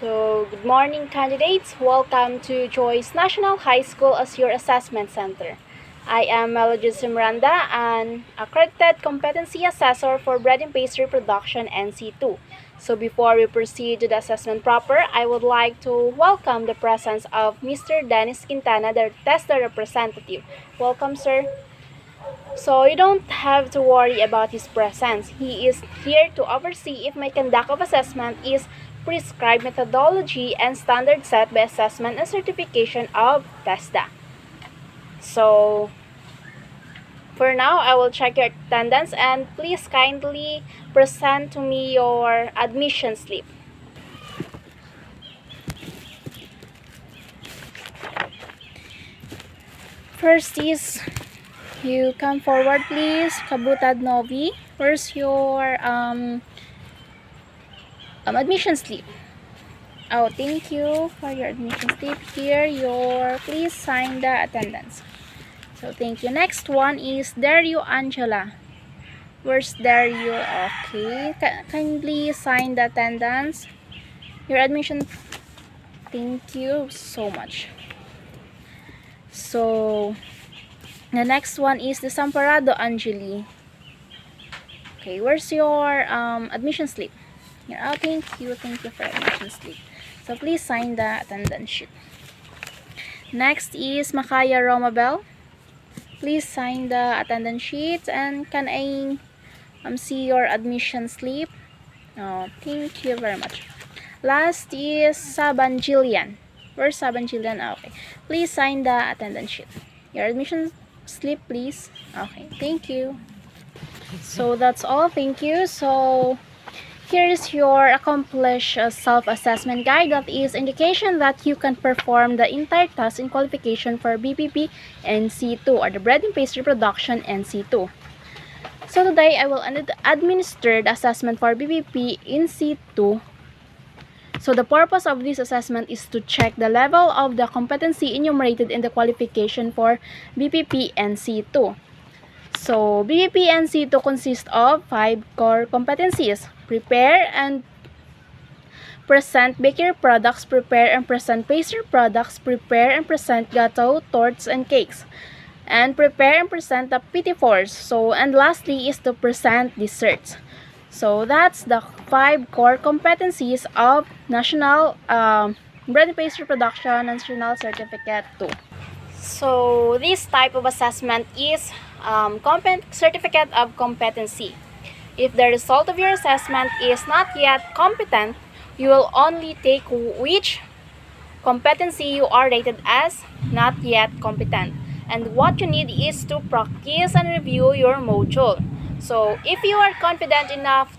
Good morning, candidates. Welcome to Joyce National High School as your assessment center. I am Melody Miranda, an accredited competency assessor for bread and pastry production NC2. So before we proceed to the assessment proper, I would like to welcome the presence of Mr. Dennis Quintana, the tester representative. Welcome, sir. So you don't have to worry about his presence. He is here to oversee if my conduct of assessment is prescribed methodology and standard set by assessment and certification of TESDA. So for now, I will check your attendance and please kindly present to me your admission slip. First is, you come forward please, Kabutad Novi. Where's your admission slip? Oh, thank you for your admission slip. Here, please sign the attendance. So thank you. Next one is Dario Angela. Where's Dario? Okay, kindly sign the attendance. Your admission. Thank you so much. So the next one is the Samparado Angeli. Okay, where's your admission slip? Here. Oh, thank you for admission slip. So please sign the attendance sheet. Next is Makaya Romabel. Please sign the attendance sheet, and can I see your admission slip? Oh, thank you very much. Last is Saban Jillian. Where's Saban Jillian? Okay, please sign the attendance sheet. Your admission slip, please. Okay, thank you. So that's all. Thank you. So here is your accomplished self-assessment guide. That is indication that you can perform the entire task in qualification for BPP NC2 or the bread and pastry production NC2. So today I will administer the assessment for BPP NC2. So the purpose of this assessment is to check the level of the competency enumerated in the qualification for BPP NC2. So BPP NC2 consists of 5 core competencies: prepare and present bakery products, prepare and present pastry products, prepare and present gateau, torts, and cakes, and prepare and present the petit fours. So, and lastly is to present desserts. So that's the 5 core competencies of National Bread and Pastry Production National Certificate 2. So this type of assessment is Certificate of Competency. If the result of your assessment is not yet competent, you will only take which competency you are rated as not yet competent. And what you need is to practice and review your module. So if you are confident enough,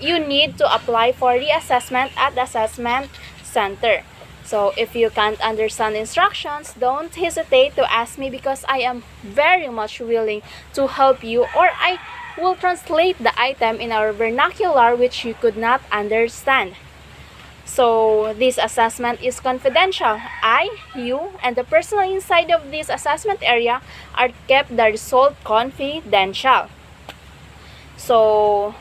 you need to apply for reassessment at the assessment center. So if you can't understand instructions, don't hesitate to ask me, because I am very much willing to help you, or I will translate the item in our vernacular which you could not understand. So this assessment is confidential. You, and the person inside of this assessment area are kept the result confidential. So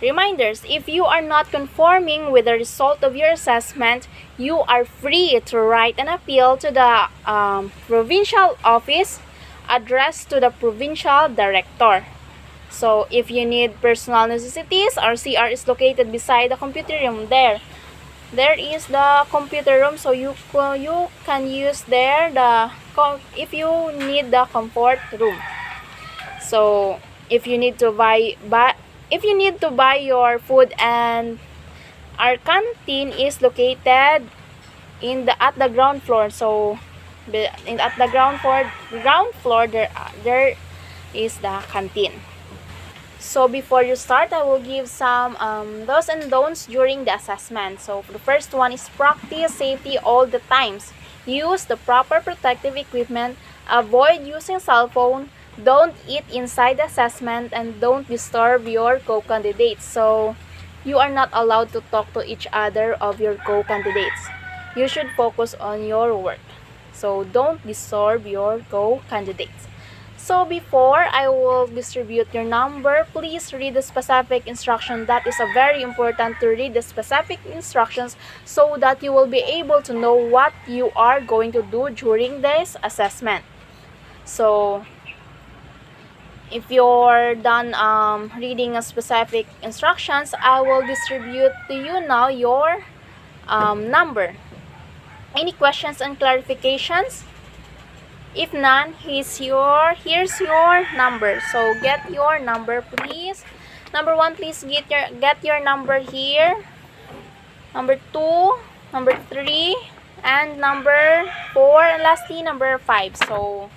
reminders, if you are not conforming with the result of your assessment, you are free to write an appeal to the provincial office addressed to the provincial director. So if you need personal necessities, our CR is located beside the computer room there. There is the computer room, so you can use there if you need the comfort room. So if you need to buy your food, and our canteen is located at the ground floor. So at the ground floor there is the canteen. So before you start, I will give some do's and don'ts during the assessment. So the first one is practice safety all the times. Use the proper protective equipment. Avoid using cell phone. Don't eat inside the assessment, and don't disturb your co-candidates. So you are not allowed to talk to each other of your co-candidates. You should focus on your work. So don't disturb your co-candidates. So before I will distribute your number, please read the specific instruction. That is a very important to read the specific instructions so that you will be able to know what you are going to do during this assessment. So if you're done reading a specific instructions, I will distribute to you now your number. Any questions and clarifications? If none, here's your number. So get your number, please. Number 1, please get your number here. Number 2, number 3, and number 4, and lastly number 5. So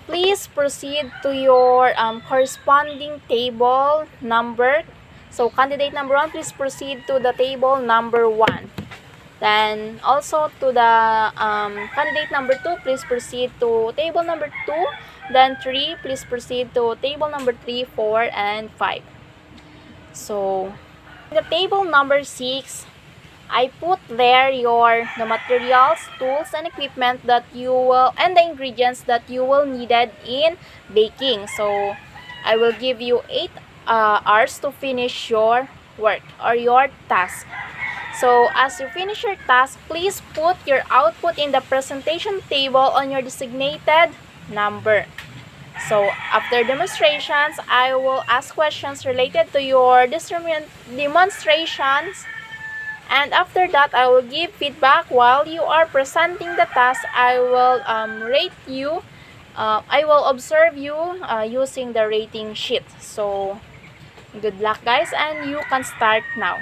please proceed to your corresponding table number. So candidate number 1, please proceed to the table number 1. Then also to the candidate number 2, please proceed to table number 2. Then 3, please proceed to table number 3, 4, and 5. So the table number 6, I put there the materials, tools, and equipment that you will, and the ingredients that you will needed in baking. So I will give you 8 hours to finish your work or your task. So as you finish your task, please put your output in the presentation table on your designated number. So after demonstrations, I will ask questions related to your demonstrations. And after that, I will give feedback while you are presenting the task. I will rate you. I will observe you using the rating sheet. So good luck, guys, and you can start now.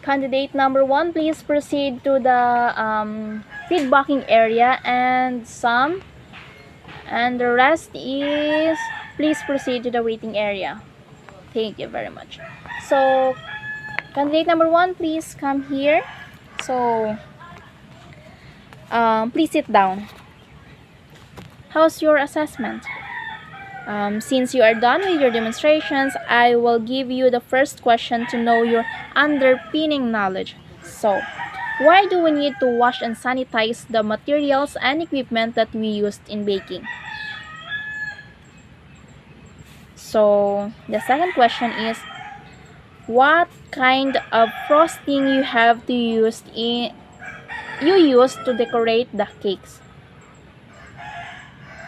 Candidate number 1, please proceed to the feedbacking area, and the rest is please proceed to the waiting area. Thank you very much. So candidate number 1, please come here. So please sit down. How's your assessment? Since you are done with your demonstrations, I will give you the first question to know your underpinning knowledge. So, why do we need to wash and sanitize the materials and equipment that we used in baking? So, the second question is, what kind of frosting you have to use to decorate the cakes?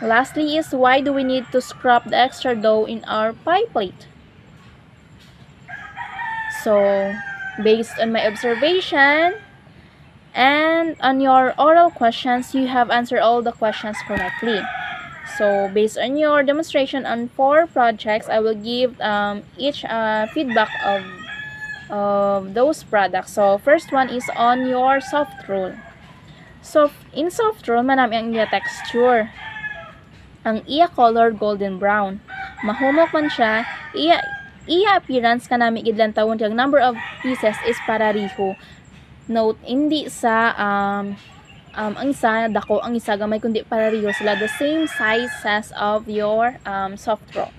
Lastly is, why do we need to scrub the extra dough in our pie plate? So, based on my observation and on your oral questions, you have answered all the questions correctly. So, based on your demonstration on 4 projects, I will give each feedback of those products. So, first one is on your soft roll. So, in soft roll, manami ang iya texture. Ang iya color golden brown. Mahumok man siya, iya appearance kanami gid lantawon kag number of pieces is parariho. Note, hindi sa ang isa dako, ang isa gamay, kundi parariho sila, the same sizes of your soft roll.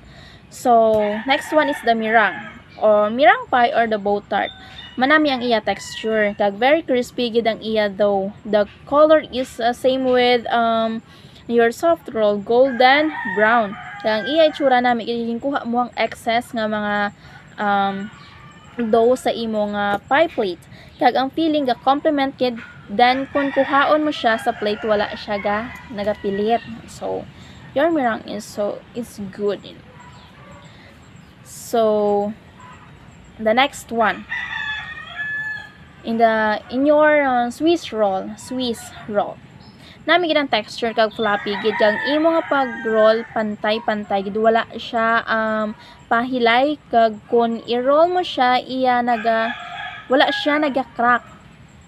So next one is the mirang or mirang pie or the bow tart. Manami ang iya texture kag very crispy gid ang iya dough. The color is same with your soft roll, golden brown. Kaya ang iya itsura nami kuha mo ang excess nga mga dough sa imong pie plate. Kag ang feeling ga complement kid, then kung kuhaon mo siya sa plate, wala siya nagapilit. So your mirang is good. So the next one, in your Swiss roll, nami gid ang texture kag floppy gid kag imo nga pag-roll pantay-pantay gid, wala siya pahilay kag kun i-roll mo siya wala siya naga-crack.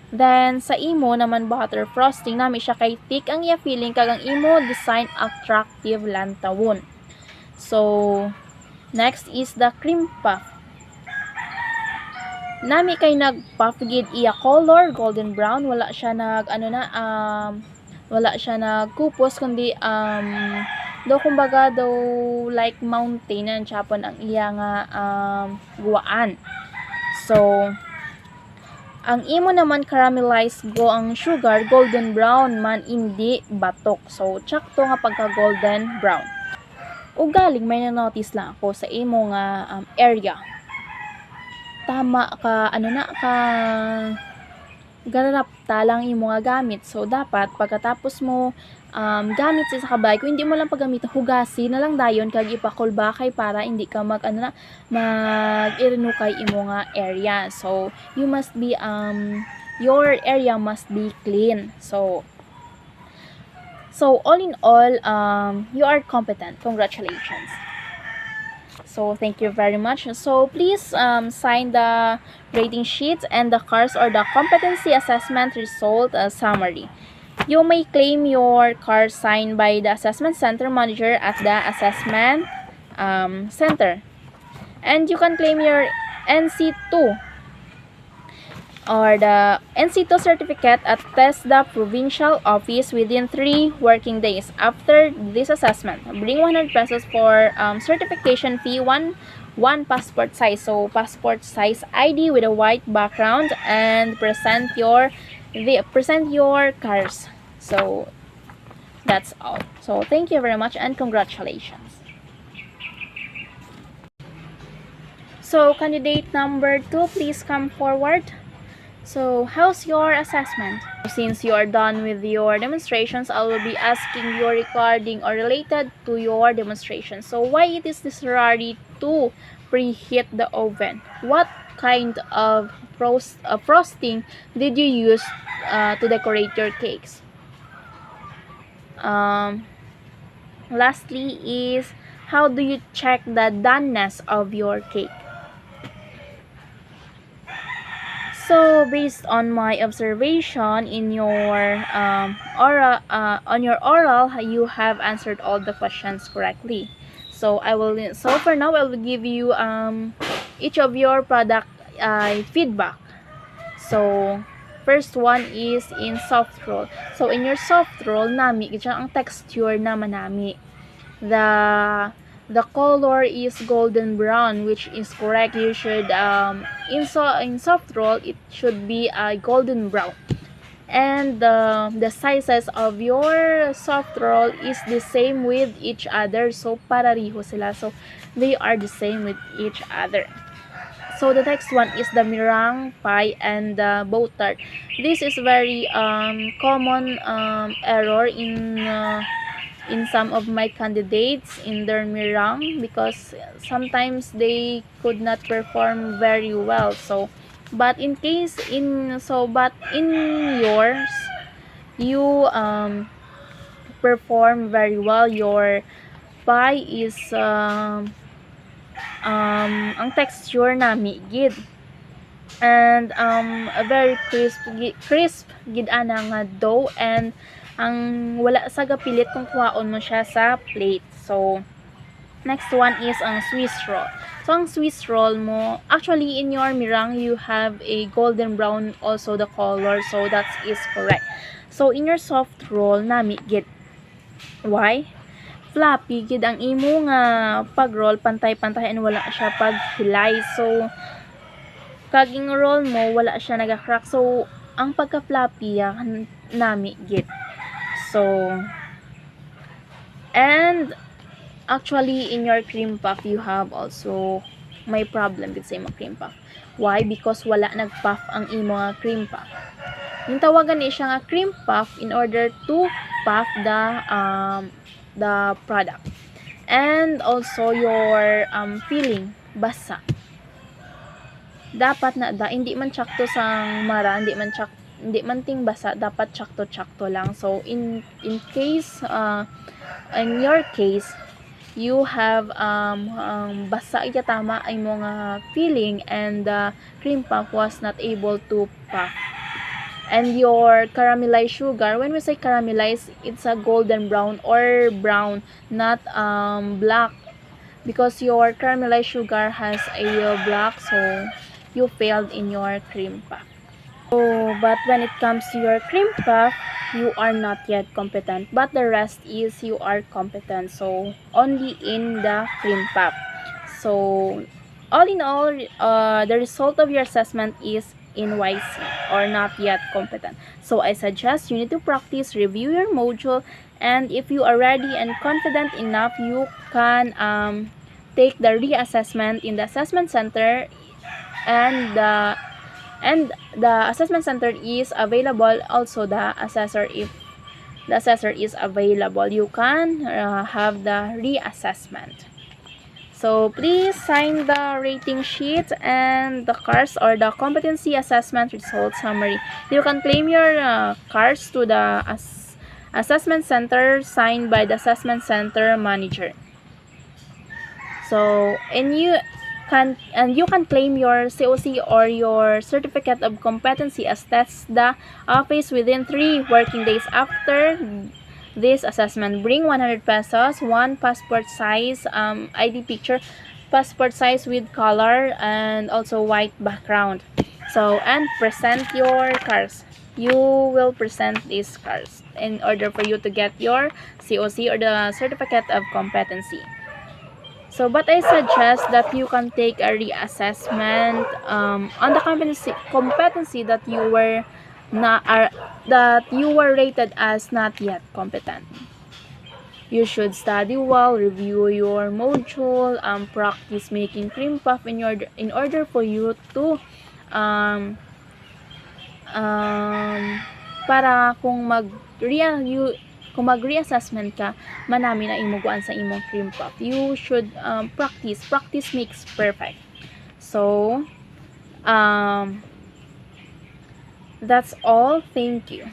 Then sa imo naman butter frosting, nami siya kay thick ang iya feeling kag ang imo design attractive lantawon. So next is the cream puff. Nami kay nag-puff gid iya color golden brown, wala siya wala siya nagkupos, kundi kumbaga like mountain and chapon ang iya nga guwaan. So Ang imo naman caramelized go ang sugar golden brown man hindi batok. So tsakto nga pagka golden brown. O galing may na-notice lang ako sa imo nga area. Tama ka ano na ka garapta lang imo nga gamit. So dapat pagkatapos mo gamit sa kabay, kung hindi mo lang paggamit, hugasin na lang dayon kag ipakulbakay para hindi ka mag mag-irinukay imo nga area. So you must be your area must be clean. So all in all, you are competent. Congratulations. So thank you very much. So please sign the rating sheets and the cards or the competency assessment result summary. You may claim your card signed by the assessment center manager at the assessment center. And you can claim your NC2 or the NC2 certificate at the provincial office within 3 working days after this assessment. Bring 100 pesos for certification fee, one passport size. So passport size ID with a white background, and present your cards. So that's all. So thank you very much and congratulations. So candidate number 2, please come forward. So, how's your assessment? Since you are done with your demonstrations, I will be asking you regarding or related to your demonstration. So, why it is necessary to preheat the oven? What kind of frosting did you use to decorate your cakes? Lastly is, how do you check the doneness of your cake? So based on my observation in your oral, you have answered all the questions correctly. So for now I will give you each of your product feedback. So first one is in soft roll. So in your soft roll nami gid ang texture naman nami. The color is golden brown, which is correct. You should in soft roll it should be a golden brown, and the sizes of your soft roll is the same with each other. So parariho sila, so they are the same with each other. So the next one is the meringue pie and the bow tart. This is very common error in some of my candidates in their meringue, because sometimes they could not perform very well. So but in yours you perform very well. Your pie is ang texture nami gid, and a very crisp gid ana nga dough, and ang wala sa gapilit kung kuhaon mo siya sa plate. So next one is ang Swiss roll. So ang Swiss roll mo, actually in your meringue you have a golden brown also the color, so that is correct. So in your soft roll nami gid, why floppy gid ang imo nga pag-roll, pantay-pantay and wala siya paghilay. So kaging roll mo wala siya naga-crack, so ang pagka-floppy nami gid. So and actually in your cream puff you have also may problem with sa imo cream puff. Why? Because wala nag-puff ang imo nga cream puff. Yung tawagan ni siya nga cream puff in order to puff the product. And also your filling basa. Dapat na hindi man sakto sang mara, hindi man ting basa, dapat sakto lang. So in case in your case you have basa iya tama ay mga filling, and the cream puff was not able to puff. And your caramelized sugar, when we say caramelized, it's a golden brown or brown, not black, because your caramelized sugar has a black, so you failed in your cream puff. So but when it comes to your cream puff, you are not yet competent, but the rest is you are competent. So only in the cream puff. So all in all, the result of your assessment is NYC or not yet competent. So I suggest you need to practice, review your module, and if you are ready and confident enough, you can take the reassessment in the assessment center, and the assessment center is available. Also the assessor, if the assessor is available, you can have the reassessment. So please sign the rating sheet and the cards or the competency assessment result summary. You can claim your cards to the assessment center, signed by the assessment center manager. So you can claim your COC or your certificate of competency as test the office within 3 working days after this assessment. Bring 100 pesos, one passport size ID picture, passport size with color and also white background. So, and present your cards. You will present these cards in order for you to get your COC or the certificate of competency. So, but I suggest that you can take a reassessment on the competency that you were rated as not yet competent. You should study well, review your module, practice making cream puff in order for you to para kung mag-reassessment ka, manami na imuguan sa imong cream puff. You should practice. Practice makes perfect. So, that's all. Thank you.